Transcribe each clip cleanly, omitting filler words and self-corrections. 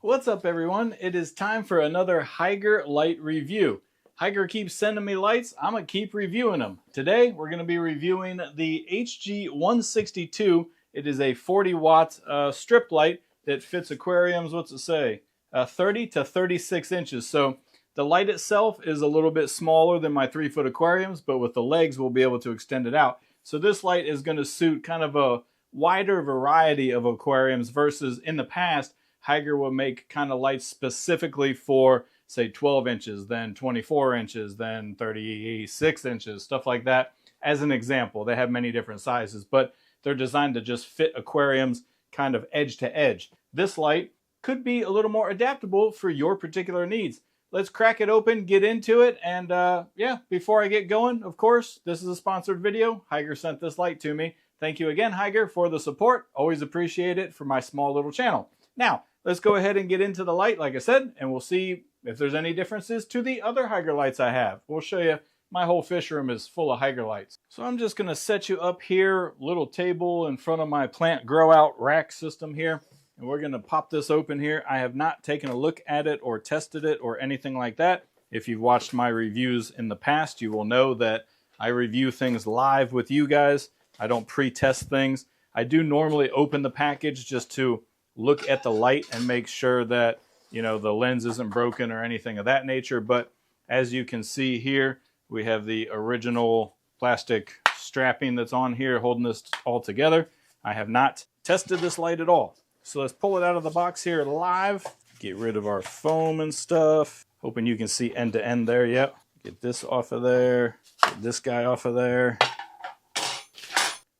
What's up everyone? It is time for another Hygger light review. Hygger keeps sending me lights, I'm gonna keep reviewing them. Today we're gonna be reviewing the HG-162. It is a 40 watt strip light that fits aquariums, what's it say? 30 to 36 inches. So the light itself is a little bit smaller than my 3-foot aquariums, but with the legs we'll be able to extend it out. So this light is gonna suit kind of a wider variety of aquariums versus in the past, Hygger will make kind of lights specifically for, say, 12 inches, then 24 inches, then 36 inches, stuff like that. As an example, they have many different sizes, but they're designed to just fit aquariums kind of edge to edge. This light could be a little more adaptable for your particular needs. Let's crack it open, get into it, and yeah, before I get going, of course, this is a sponsored video. Hygger sent this light to me. Thank you again, Hygger, for the support. Always appreciate it for my small little channel. Now, let's go ahead and get into the light, like I said, and we'll see if there's any differences to the other Hygger lights I have. We'll show you. My whole fish room is full of Hygger lights. So I'm just going to set you up here, little table in front of my plant grow out rack system here, and we're going to pop this open here. I have not taken a look at it or tested it or anything like that. If you've watched my reviews in the past, you will know that I review things live with you guys. I don't pre-test things. I do normally open the package just to look at the light and make sure that, you know, the lens isn't broken or anything of that nature. But as you can see here, we have the original plastic strapping that's on here holding this all together. I have not tested this light at all. So let's pull it out of the box here live. Get rid of our foam and stuff. Hoping you can see end to end there. Yep. Get this off of there. Get this guy off of there.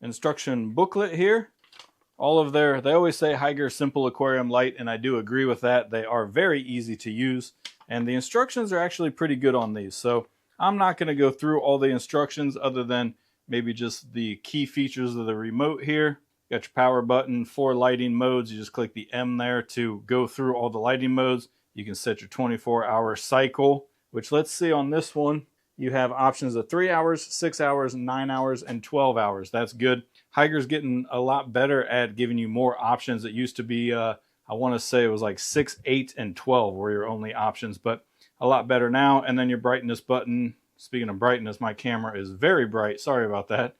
Instruction booklet here. All of their, they always say Hygger simple aquarium light, and I do agree with that. They are very easy to use, and the instructions are actually pretty good on these. So I'm not going to go through all the instructions other than maybe just the key features of the remote here. Got your power button, 4 lighting modes. You just click the M there to go through all the lighting modes. You can set your 24-hour cycle, which let's see on this one. You have options of 3 hours, 6 hours, 9 hours, and 12 hours. That's good. Hygger's getting a lot better at giving you more options. It used to be, I want to say it was like 6, 8, and 12 were your only options, but a lot better now. And then your brightness button. Speaking of brightness, my camera is very bright. Sorry about that.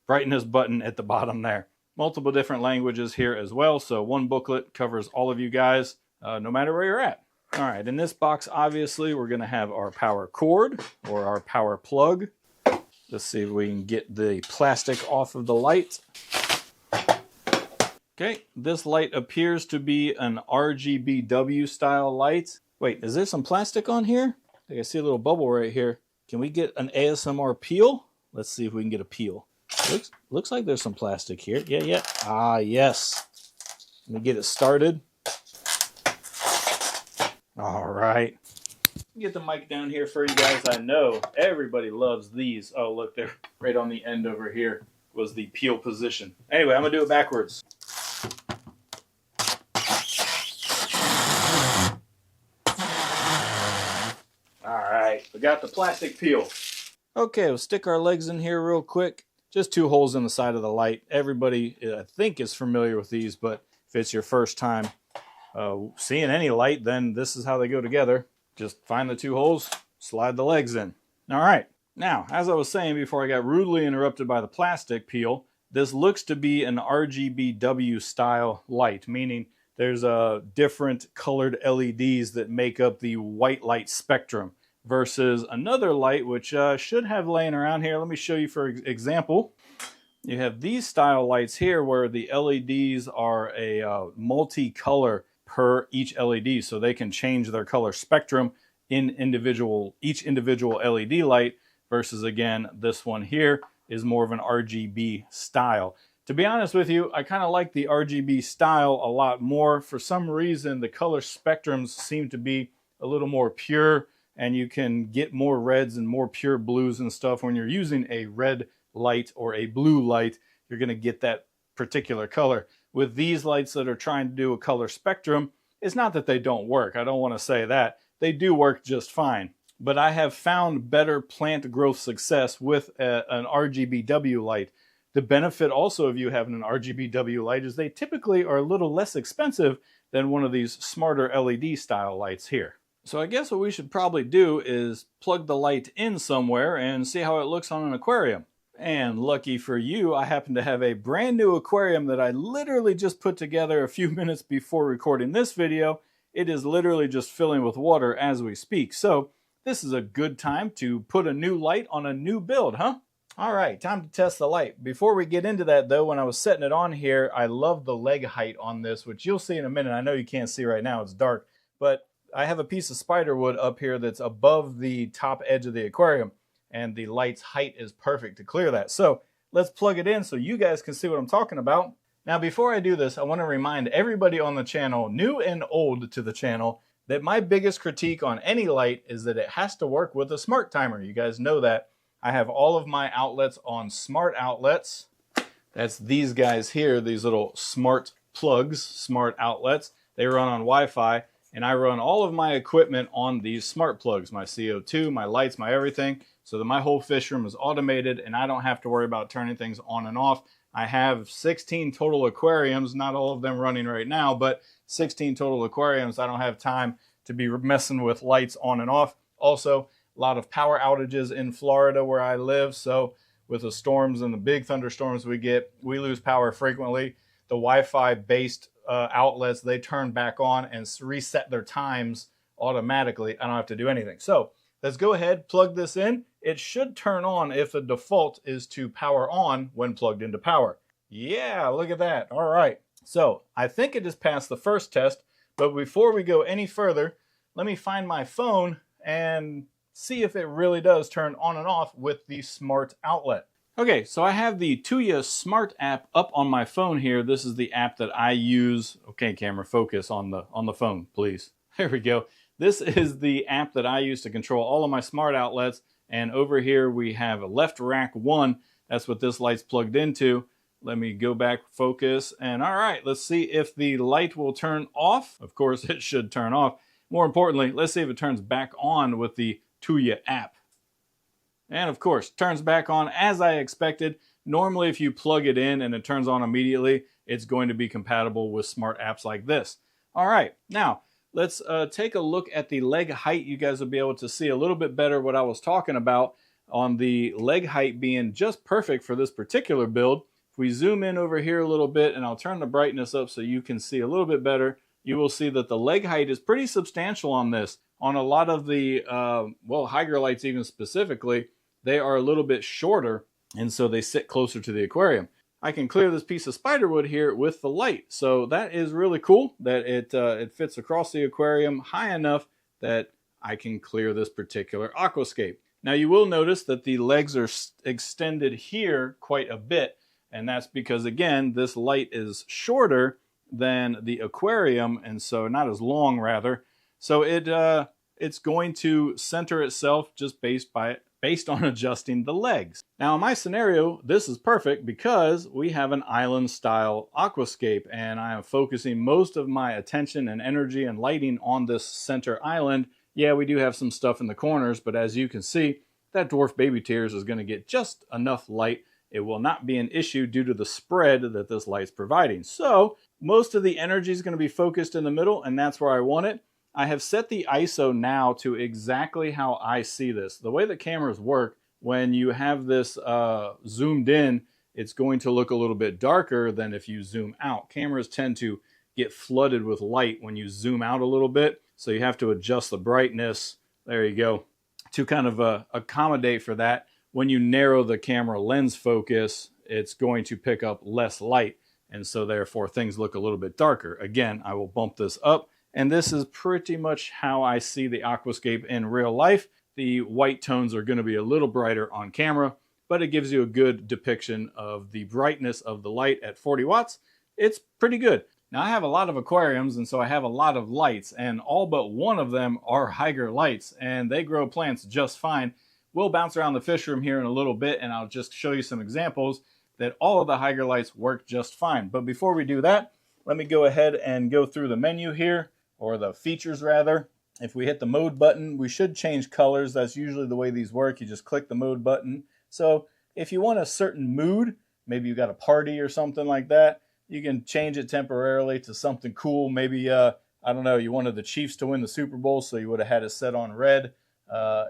Brightness button at the bottom there. Multiple different languages here as well. So one booklet covers all of you guys, no matter where you're at. All right, in this box, obviously, we're going to have our power cord or our power plug. Let's see if we can get the plastic off of the light. Okay, this light appears to be an RGBW style light. Wait, is there some plastic on here? I think I see a little bubble right here. Can we get an ASMR peel? Let's see if we can get a peel. Looks like there's some plastic here. Yeah. Ah, yes. Let me get it started. All right. Get the mic down here for you guys. I know everybody loves these. Oh, look, they're right on the end over here was the peel position. Anyway, I'm going to do it backwards. All right, we got the plastic peel. Okay, we'll stick our legs in here real quick. Just 2 holes in the side of the light. Everybody, I think, is familiar with these, but if it's your first time seeing any light, then this is how they go together. Just find the 2 holes, slide the legs in. All right. Now, as I was saying before I got rudely interrupted by the plastic peel, this looks to be an RGBW style light, meaning there's different colored LEDs that make up the white light spectrum versus another light which should have laying around here. Let me show you for example. You have these style lights here where the LEDs are a multicolor per each LED, so they can change their color spectrum in each individual LED light versus, again, this one here is more of an RGB style. To be honest with you, I kind of like the RGB style a lot more. For some reason, the color spectrums seem to be a little more pure, and you can get more reds and more pure blues and stuff. When you're using a red light or a blue light, you're going to get that particular color. With these lights that are trying to do a color spectrum, it's not that they don't work. I don't want to say that. They do work just fine. But I have found better plant growth success with an RGBW light. The benefit also of you having an RGBW light is they typically are a little less expensive than one of these smarter LED style lights here. So I guess what we should probably do is plug the light in somewhere and see how it looks on an aquarium. And lucky for you, I happen to have a brand new aquarium that I literally just put together a few minutes before recording this video. It is literally just filling with water as we speak. So this is a good time to put a new light on a new build, huh? All right, time to test the light. Before we get into that though, when I was setting it on here, I love the leg height on this, which you'll see in a minute. I know you can't see right now, it's dark, but I have a piece of spider wood up here that's above the top edge of the aquarium, and the light's height is perfect to clear that. So let's plug it in so you guys can see what I'm talking about. Now, before I do this, I want to remind everybody on the channel, new and old to the channel, that my biggest critique on any light is that it has to work with a smart timer. You guys know that. I have all of my outlets on smart outlets. That's these guys here, these little smart plugs, smart outlets. They run on Wi-Fi. And I run all of my equipment on these smart plugs, my CO2, my lights, my everything, so that my whole fish room is automated and I don't have to worry about turning things on and off. I have 16 total aquariums, not all of them running right now, but 16 total aquariums. I don't have time to be messing with lights on and off. Also, a lot of power outages in Florida where I live, so with the storms and the big thunderstorms we get, we lose power frequently. The Wi-Fi based outlets, they turn back on and reset their times automatically. I don't have to do anything. So let's go ahead, plug this in. It should turn on if the default is to power on when plugged into power. Yeah, look at that. All right. So I think it just passed the first test, but before we go any further, let me find my phone and see if it really does turn on and off with the smart outlet. Okay, so I have the Tuya Smart app up on my phone here. This is the app that I use. Okay, camera, focus on the phone, please. There we go. This is the app that I use to control all of my smart outlets. And over here we have a left rack 1. That's what this light's plugged into. Let me go back, focus, and all right, let's see if the light will turn off. Of course, it should turn off. More importantly, let's see if it turns back on with the Tuya app. And of course, turns back on as I expected. Normally, if you plug it in and it turns on immediately, it's going to be compatible with smart apps like this. All right, now let's take a look at the leg height. You guys will be able to see a little bit better what I was talking about on the leg height being just perfect for this particular build. If we zoom in over here a little bit, and I'll turn the brightness up so you can see a little bit better, you will see that the leg height is pretty substantial on this. On a lot of the, well, Hygger lights even specifically, they are a little bit shorter, and so they sit closer to the aquarium. I can clear this piece of spider wood here with the light, so that is really cool that it fits across the aquarium high enough that I can clear this particular aquascape. Now you will notice that the legs are extended here quite a bit, and that's because, again, this light is shorter than the aquarium, and so not as long, rather. So it's going to center itself just based on adjusting the legs. Now in my scenario, this is perfect because we have an island style aquascape, and I am focusing most of my attention and energy and lighting on this center island. Yeah, we do have some stuff in the corners, but as you can see, that dwarf baby tears is going to get just enough light. It will not be an issue due to the spread that this light's providing. So most of the energy is going to be focused in the middle, and that's where I want it. I have set the ISO now to exactly how I see this. The way that cameras work, when you have this zoomed in, it's going to look a little bit darker than if you zoom out. Cameras tend to get flooded with light when you zoom out a little bit, so you have to adjust the brightness, there you go, to kind of accommodate for that. When you narrow the camera lens focus, it's going to pick up less light, and so therefore things look a little bit darker. Again, I will bump this up. And this is pretty much how I see the aquascape in real life. The white tones are going to be a little brighter on camera, but it gives you a good depiction of the brightness of the light at 40 watts. It's pretty good. Now I have a lot of aquariums, and so I have a lot of lights, and all but one of them are Hygger lights, and they grow plants just fine. We'll bounce around the fish room here in a little bit, and I'll just show you some examples that all of the Hygger lights work just fine. But before we do that, let me go ahead and go through the menu here, or the features rather. If we hit the mode button, we should change colors. That's usually the way these work. You just click the mode button. So if you want a certain mood, maybe you got a party or something like that, You can change it temporarily to something cool. Maybe, I don't know, you wanted the Chiefs to win the Super Bowl, so you would have had it set on red.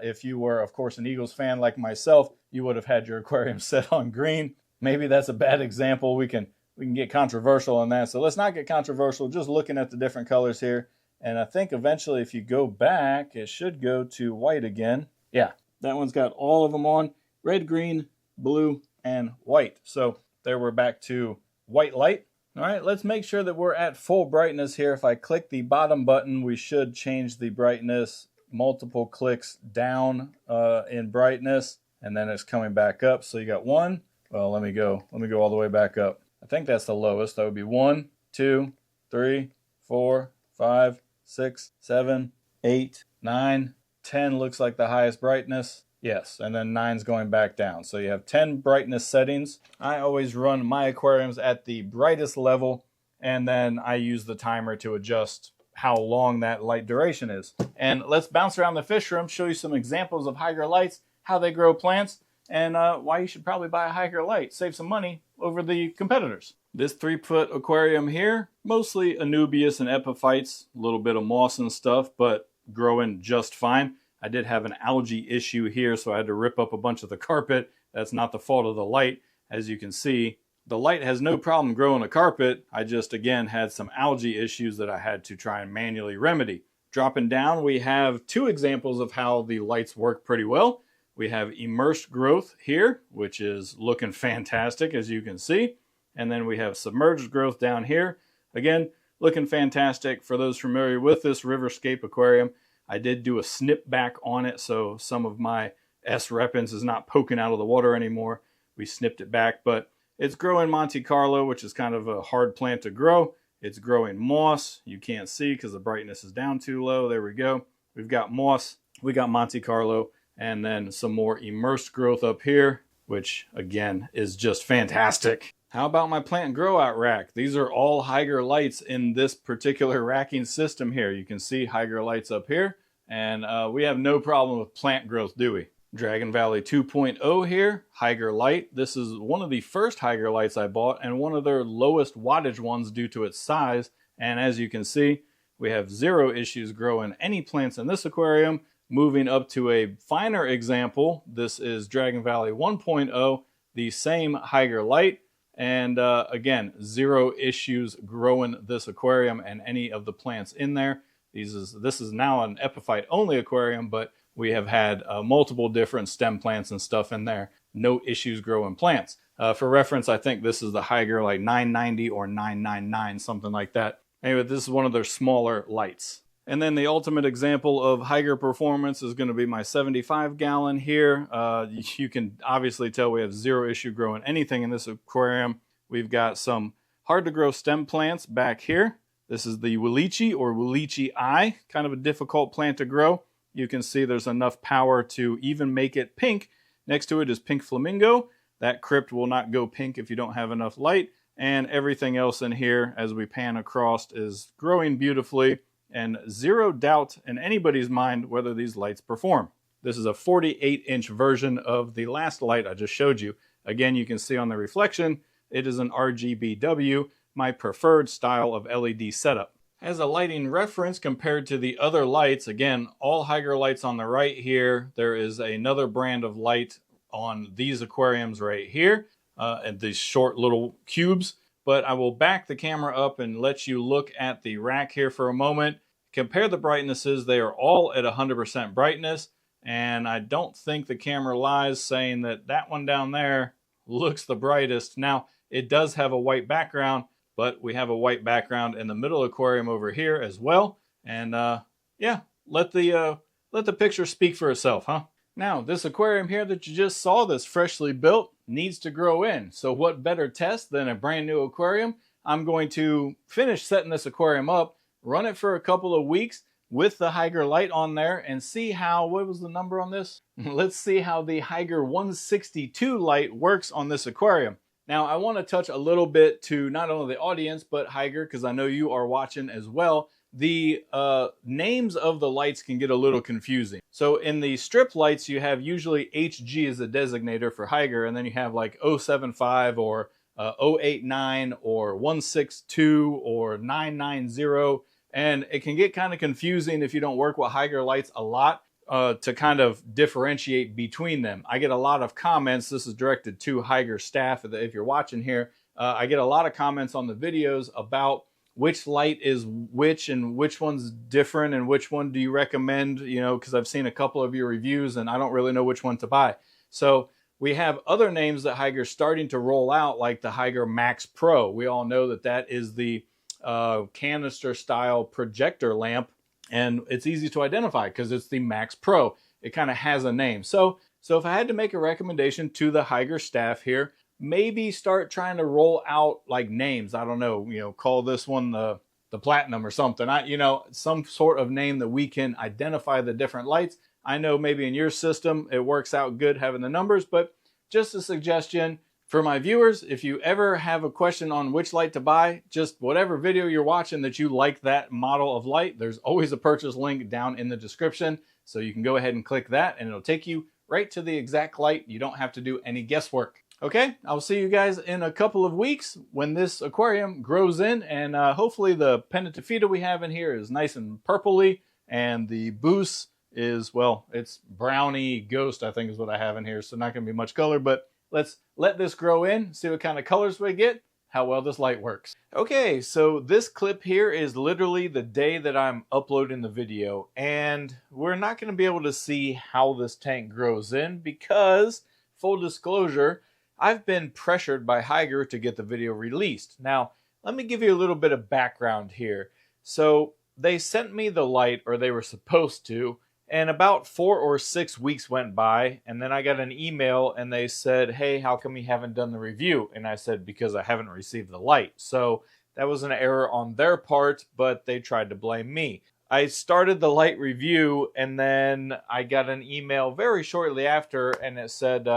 If you were, of course, an Eagles fan like myself, you would have had your aquarium set on green. Maybe that's a bad example. We can get controversial on that. So let's not get controversial, just looking at the different colors here. And I think eventually if you go back, it should go to white again. Yeah, that one's got all of them on. Red, green, blue, and white. So there we're back to white light. All right, let's make sure that we're at full brightness here. If I click the bottom button, we should change the brightness. Multiple clicks down in brightness, and then it's coming back up. So you got one. Well, let me go all the way back up. I think that's the lowest. That would be 1, 2, 3, 4, 5, 6, 7, 8, 9, 10 looks like the highest brightness. Yes, and then 9's going back down. So you have 10 brightness settings. I always run my aquariums at the brightest level, and then I use the timer to adjust how long that light duration is. And let's bounce around the fish room, show you some examples of Hygger lights, how they grow plants, and why you should probably buy a Hygger light. Save some money over the competitors. This 3-foot aquarium here, mostly anubias and epiphytes, a little bit of moss and stuff, but growing just fine. I did have an algae issue here, so I had to rip up a bunch of the carpet. That's not the fault of the light. As you can see, the light has no problem growing a carpet. I just, again, had some algae issues that I had to try and manually remedy. Dropping down, we have 2 examples of how the lights work pretty well. We have immersed growth here, which is looking fantastic, as you can see. And then we have submerged growth down here. Again, looking fantastic. For those familiar with this Riverscape aquarium, I did do a snip back on it, so some of my S. repens is not poking out of the water anymore. We snipped it back, but it's growing Monte Carlo, which is kind of a hard plant to grow. It's growing moss. You can't see because the brightness is down too low. There we go. We've got moss, we got Monte Carlo, and then some more immersed growth up here, which again is just fantastic. How about my plant grow out rack? These are all Hygger lights in this particular racking system here. You can see Hygger lights up here, and we have no problem with plant growth, do we? Dragon Valley 2.0 here, Hygger light. This is one of the first Hygger lights I bought and one of their lowest wattage ones due to its size. And as you can see, we have 0 issues growing any plants in this aquarium. Moving up to a finer example, this is Dragon Valley 1.0, the same Hygger light. And again, 0 issues growing this aquarium and any of the plants in there. This is now an epiphyte only aquarium, but we have had multiple different stem plants and stuff in there. No issues growing plants. For reference, I think this is the Hygger like 990 or 999, something like that. Anyway, this is one of their smaller lights. And then the ultimate example of Hygger performance is going to be my 75-gallon here. You can obviously tell we have 0 issue growing anything in this aquarium. We've got some hard-to-grow stem plants back here. This is the Welichii or Welichii I, kind of a difficult plant to grow. You can see there's enough power to even make it pink. Next to it is pink flamingo. That crypt will not go pink if you don't have enough light. And everything else in here, as we pan across, is growing beautifully. And 0 doubt in anybody's mind whether these lights perform. This is a 48-inch version of the last light I just showed you. Again, you can see on the reflection, it is an RGBW, my preferred style of LED setup. As a lighting reference compared to the other lights, again, all Hygger lights on the right here. There is another brand of light on these aquariums right here, and these short little cubes. But I will back the camera up and let you look at the rack here for a moment. Compare the brightnesses. They are all at 100% brightness. And I don't think the camera lies saying that that one down there looks the brightest. Now, it does have a white background, but we have a white background in the middle aquarium over here as well. And yeah, let the picture speak for itself, huh? Now, this aquarium here that you just saw that's freshly built needs to grow in. So what better test than a brand new aquarium? I'm going to finish setting this aquarium up, run it for a couple of weeks with the Hygger light on there and see how, what was the number on this? Let's see how the Hygger 162 light works on this aquarium. Now, I want to touch a little bit to not only the audience, but Hygger, because I know you are watching as well. The names of the lights can get a little confusing. So in the strip lights, you have usually HG as a designator for Hygger, and then you have like 075 or 089 or 162 or 990, and it can get kind of confusing if you don't work with Hygger lights a lot to kind of differentiate between them. I get a lot of comments. This is directed to Hygger staff. If you're watching here, I get a lot of comments on the videos about which light is which and which one's different and which one do you recommend, you know, because I've seen a couple of your reviews and I don't really know which one to buy. So we have other names that Hygger's starting to roll out, like the Hygger Max Pro. We all know that that is the canister style projector lamp, and it's easy to identify because it's the Max Pro. It kind of has a name. So if I had to make a recommendation to the Hygger staff here, maybe start trying to roll out like names. I don't know, you know, call this one the Platinum or something. You know, some sort of name that we can identify the different lights. I know maybe in your system it works out good having the numbers, but just a suggestion for my viewers, if you ever have a question on which light to buy, just whatever video you're watching that you like that model of light, there's always a purchase link down in the description. So you can go ahead and click that and it'll take you right to the exact light. You don't have to do any guesswork. Okay, I'll see you guys in a couple of weeks when this aquarium grows in, and hopefully the Pentatafida we have in here is nice and purpley, and the boost is, well, it's browny ghost, I think is what I have in here, so not going to be much color, but let's let this grow in, see what kind of colors we get, how well this light works. Okay, so this clip here is literally the day that I'm uploading the video, and we're not going to be able to see how this tank grows in because, full disclosure, I've been pressured by Hygger to get the video released. Now, let me give you a little bit of background here. So they sent me the light, or they were supposed to, and about 4 or 6 weeks went by, and then I got an email and they said, hey, how come you haven't done the review? And I said, because I haven't received the light. So that was an error on their part, but they tried to blame me. I started the light review, and then I got an email very shortly after, and it said,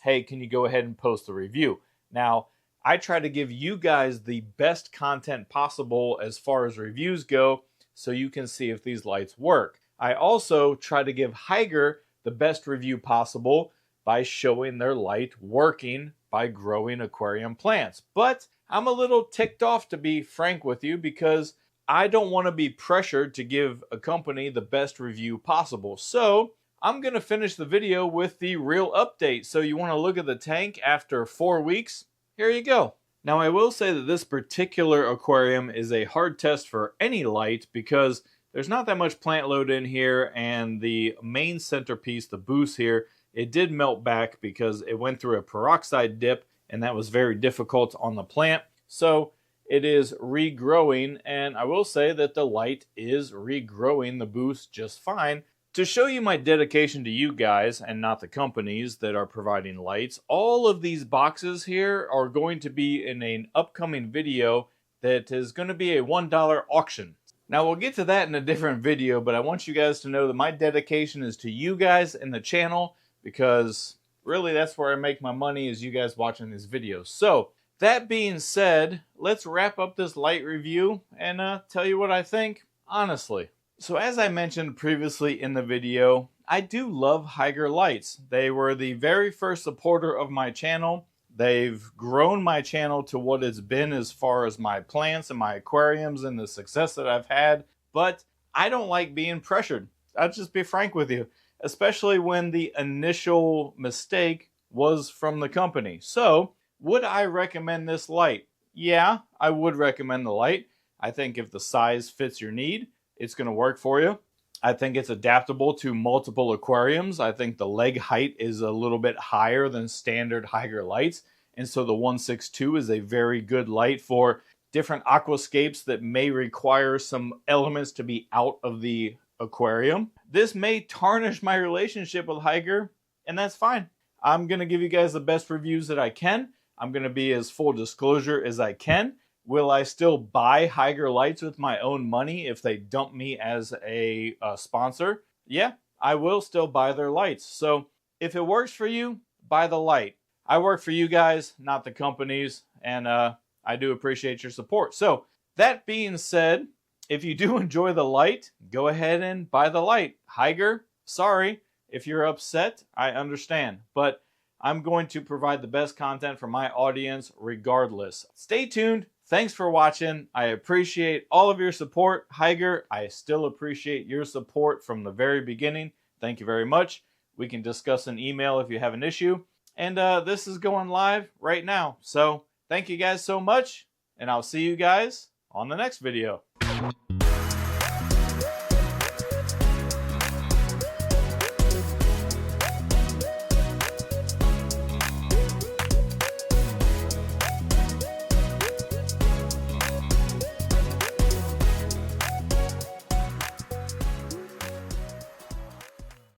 hey, can you go ahead and post the review? Now, I try to give you guys the best content possible as far as reviews go, so you can see if these lights work. I also try to give Hygger the best review possible by showing their light working by growing aquarium plants. But I'm a little ticked off, to be frank with you, because I don't want to be pressured to give a company the best review possible. So I'm going to finish the video with the real update. So you want to look at the tank after 4 weeks? Here you go. Now I will say that this particular aquarium is a hard test for any light because there's not that much plant load in here, and the main centerpiece, the boost here, it did melt back because it went through a peroxide dip, and that was very difficult on the plant. So it is regrowing, and I will say that the light is regrowing the boost just fine. To show you my dedication to you guys and not the companies that are providing lights, all of these boxes here are going to be in an upcoming video that is going to be a $1 auction. Now we'll get to that in a different video, but I want you guys to know that my dedication is to you guys and the channel, because really that's where I make my money, is you guys watching these videos. So that being said, let's wrap up this light review and tell you what I think honestly. So as I mentioned previously in the video, I do love Hygger lights. They were the very first supporter of my channel. They've grown my channel to what it's been as far as my plants and my aquariums and the success that I've had. But I don't like being pressured. I'll just be frank with you, especially when the initial mistake was from the company. So would I recommend this light? Yeah, I would recommend the light. I think if the size fits your need, it's going to work for you. I think it's adaptable to multiple aquariums. I think the leg height is a little bit higher than standard Hygger lights. And so the 162 is a very good light for different aquascapes that may require some elements to be out of the aquarium. This may tarnish my relationship with Hygger, and that's fine. I'm going to give you guys the best reviews that I can. I'm going to be as full disclosure as I can. Will I still buy Hygger lights with my own money if they dump me as a sponsor? Yeah, I will still buy their lights. So if it works for you, buy the light. I work for you guys, not the companies, and I do appreciate your support. So that being said, if you do enjoy the light, go ahead and buy the light. Hygger, sorry if you're upset, I understand. But I'm going to provide the best content for my audience regardless. Stay tuned. Thanks for watching. I appreciate all of your support. Hygger, I still appreciate your support from the very beginning. Thank you very much. We can discuss an email if you have an issue. And this is going live right now. So thank you guys so much, and I'll see you guys on the next video.